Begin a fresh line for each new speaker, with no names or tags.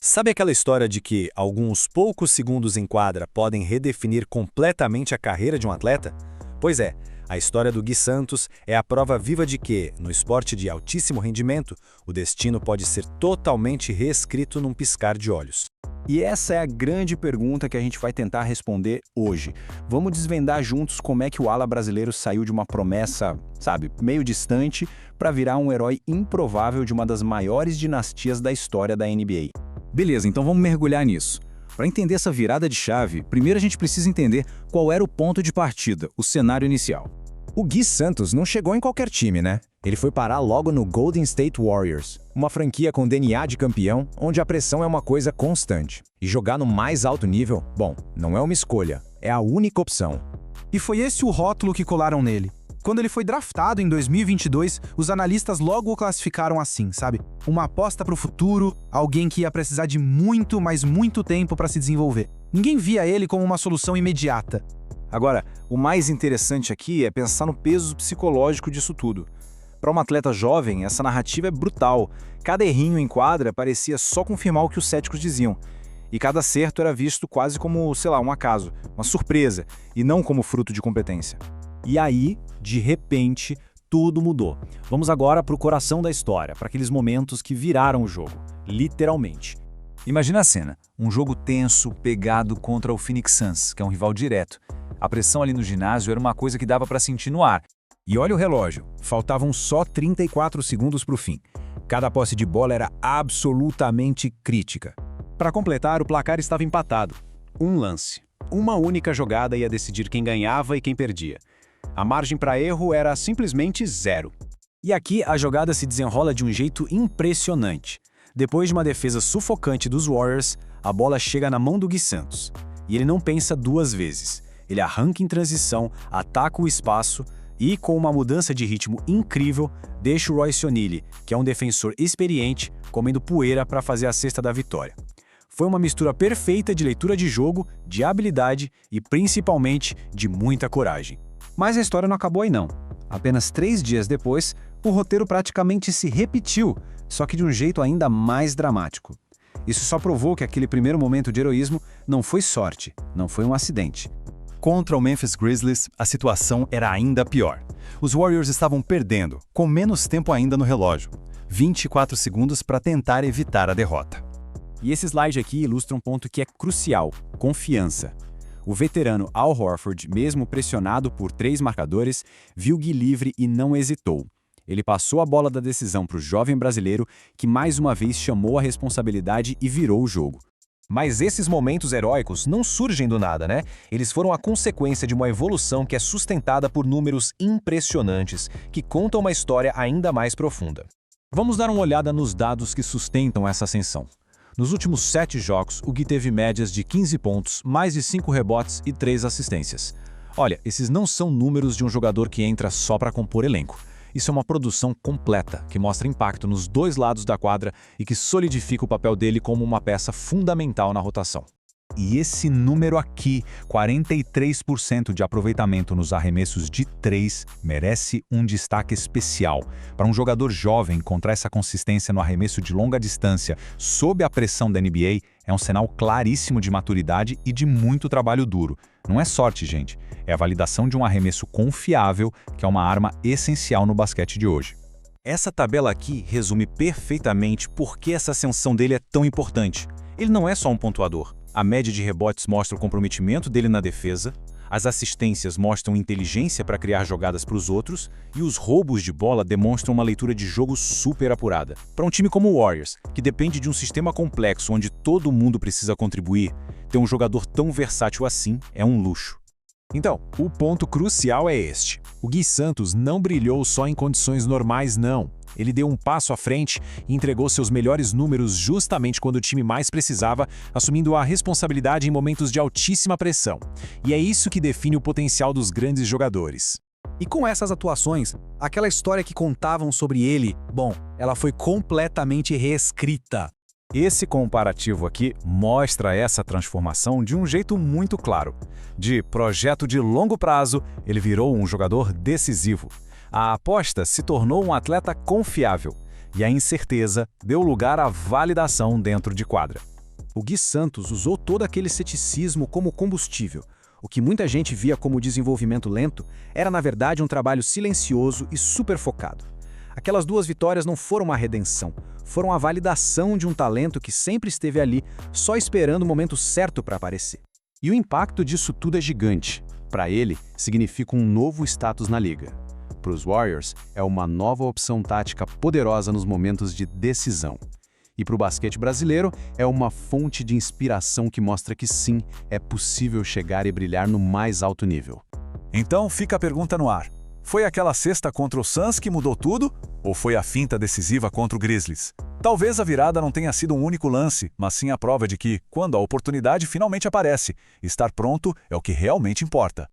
Sabe aquela história de que alguns poucos segundos em quadra podem redefinir completamente a carreira de um atleta? Pois é, a história do Gui Santos é a prova viva de que, no esporte de altíssimo rendimento, o destino pode ser totalmente reescrito num piscar de olhos.
E essa é a grande pergunta que a gente vai tentar responder hoje. Vamos desvendar juntos como é que o ala brasileiro saiu de uma promessa, meio distante, para virar um herói improvável de uma das maiores dinastias da história da NBA.
Beleza, então vamos mergulhar nisso. Para entender essa virada de chave, primeiro a gente precisa entender qual era o ponto de partida, o cenário inicial.
O Gui Santos não chegou em qualquer time, né? Ele foi parar logo no Golden State Warriors, uma franquia com DNA de campeão, onde a pressão é uma coisa constante. E jogar no mais alto nível, bom, não é uma escolha, é a única opção.
E foi esse o rótulo que colaram nele. Quando ele foi draftado em 2022, os analistas logo o classificaram assim, uma aposta para o futuro, alguém que ia precisar de muito, mas muito tempo para se desenvolver. Ninguém via ele como uma solução imediata.
Agora, o mais interessante aqui é pensar no peso psicológico disso tudo. Para um atleta jovem, essa narrativa é brutal. Cada errinho em quadra parecia só confirmar o que os céticos diziam. E cada acerto era visto quase como, um acaso, uma surpresa, e não como fruto de competência.
E aí, de repente, tudo mudou. Vamos agora para o coração da história, para aqueles momentos que viraram o jogo, literalmente.
Imagina a cena, um jogo tenso, pegado contra o Phoenix Suns, que é um rival direto. A pressão ali no ginásio era uma coisa que dava para sentir no ar.
E olha o relógio, faltavam só 34 segundos para o fim. Cada posse de bola era absolutamente crítica.
Para completar, o placar estava empatado. Um lance. Uma única jogada ia decidir quem ganhava e quem perdia. A margem para erro era simplesmente zero. E aqui a jogada se desenrola de um jeito impressionante. Depois de uma defesa sufocante dos Warriors, a bola chega na mão do Gui Santos. E ele não pensa duas vezes. Ele arranca em transição, ataca o espaço e, com uma mudança de ritmo incrível, deixa o Royce O'Neale, que é um defensor experiente, comendo poeira para fazer a cesta da vitória. Foi uma mistura perfeita de leitura de jogo, de habilidade e, principalmente, de muita coragem.
Mas a história não acabou aí não. Apenas 3 dias depois, o roteiro praticamente se repetiu, só que de um jeito ainda mais dramático. Isso só provou que aquele primeiro momento de heroísmo não foi sorte, não foi um acidente.
Contra o Memphis Grizzlies, a situação era ainda pior. Os Warriors estavam perdendo, com menos tempo ainda no relógio. 24 segundos para tentar evitar a derrota.
E esse slide aqui ilustra um ponto que é crucial: confiança. O veterano Al Horford, mesmo pressionado por 3 marcadores, viu Gui livre e não hesitou. Ele passou a bola da decisão para o jovem brasileiro, que mais uma vez chamou a responsabilidade e virou o jogo.
Mas esses momentos heróicos não surgem do nada, né? Eles foram a consequência de uma evolução que é sustentada por números impressionantes, que contam uma história ainda mais profunda.
Vamos dar uma olhada nos dados que sustentam essa ascensão. Nos últimos 7 jogos, o Gui teve médias de 15 pontos, mais de 5 rebotes e 3 assistências. Olha, esses não são números de um jogador que entra só para compor elenco. Isso é uma produção completa, que mostra impacto nos 2 lados da quadra e que solidifica o papel dele como uma peça fundamental na rotação.
E esse número aqui, 43% de aproveitamento nos arremessos de 3, merece um destaque especial. Para um jogador jovem encontrar essa consistência no arremesso de longa distância sob a pressão da NBA é um sinal claríssimo de maturidade e de muito trabalho duro. Não é sorte, gente. É a validação de um arremesso confiável, que é uma arma essencial no basquete de hoje.
Essa tabela aqui resume perfeitamente por que essa ascensão dele é tão importante. Ele não é só um pontuador. A média de rebotes mostra o comprometimento dele na defesa, as assistências mostram inteligência para criar jogadas para os outros e os roubos de bola demonstram uma leitura de jogo super apurada. Para um time como o Warriors, que depende de um sistema complexo onde todo mundo precisa contribuir, ter um jogador tão versátil assim é um luxo. Então, o ponto crucial é este. O Gui Santos não brilhou só em condições normais, não. Ele deu um passo à frente e entregou seus melhores números justamente quando o time mais precisava, assumindo a responsabilidade em momentos de altíssima pressão. E é isso que define o potencial dos grandes jogadores.
E com essas atuações, aquela história que contavam sobre ele, ela foi completamente reescrita.
Esse comparativo aqui mostra essa transformação de um jeito muito claro. De projeto de longo prazo, ele virou um jogador decisivo. A aposta se tornou um atleta confiável.
e a incerteza deu lugar à validação dentro de quadra.
O Gui Santos usou todo aquele ceticismo como combustível. O que muita gente via como desenvolvimento lento era, na verdade, um trabalho silencioso e super focado. Aquelas 2 vitórias não foram uma redenção, foram a validação de um talento que sempre esteve ali, só esperando o momento certo para aparecer.
E o impacto disso tudo é gigante. Para ele, significa um novo status na liga. Para os Warriors, é uma nova opção tática poderosa nos momentos de decisão. E para o basquete brasileiro, é uma fonte de inspiração que mostra que sim, é possível chegar e brilhar no mais alto nível.
Então fica a pergunta no ar. Foi aquela cesta contra o Suns que mudou tudo? Ou foi a finta decisiva contra o Grizzlies? Talvez a virada não tenha sido um único lance, mas sim a prova de que, quando a oportunidade finalmente aparece, estar pronto é o que realmente importa.